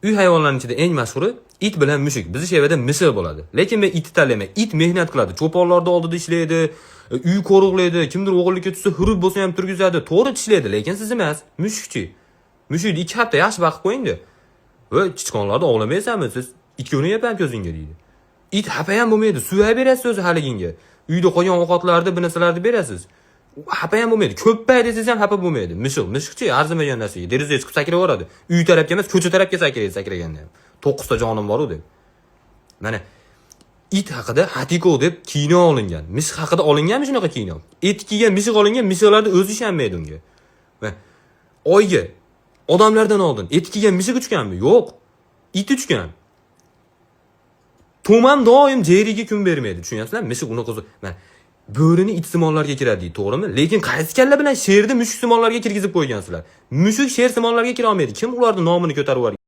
uy hayvonlarining ichida eng mashhuri it bilan mushuk. Bizning she'rda misl bo'ladi. Lekin men itni tanlayman. It mehnat qiladi. Cho'ponlarda oldida ishlaydi, uy qo'riqlaydi, kimdir o'g'irlikka tushsa hurib bo'lsa ham turgizadi, to'g'ri ishlaydi, lekin siz emas. Mushukchi. Mushukni 2 hafta yaxshi vaqt qo'ying-da. Va chichqonlarni ovlamaysanmi siz? Ikki o'rnayapman ko'zingga deydi. It xafa ham bo'lmaydi. Suvay berasiz o'zi haliginga. Uyda qolgan ovqatlarni, bu narsalarni berasiz. Xafa ham bo'lmaydi. Ko'ppay desangiz ham xafa bo'lmaydi. Mushukchi arzimagan narsaga derazaga chiqib sakraveradi. Uy tarafga emas, ko'cha tarafga sakraydi sakraganda ham. 9 ta jonim bor-ku deb. Mana it haqida Hatiko deb kino olingan. Mushuk haqida olinganmi shunaqa kino? Et kiygan mushuk olingan, mushuklarda o'zi ishonmaydi unga. Va oyga odamlardan oldin et kiygan mushuk uchganmi? Yo'q. It uchgan. Tomam doim jeriga kun bermaydi. Tushunyapsizlarmi? Mushuk unaqa mana bo'rini it simonlarga kiradi deydi, to'g'rimi? Lekin qaysi kalla bilan sherni mushuk simonlarga kirgizib qo'ygansizlar? Mushuk sher simonlarga kira olmaydi. Kim ularning nomini ko'tarib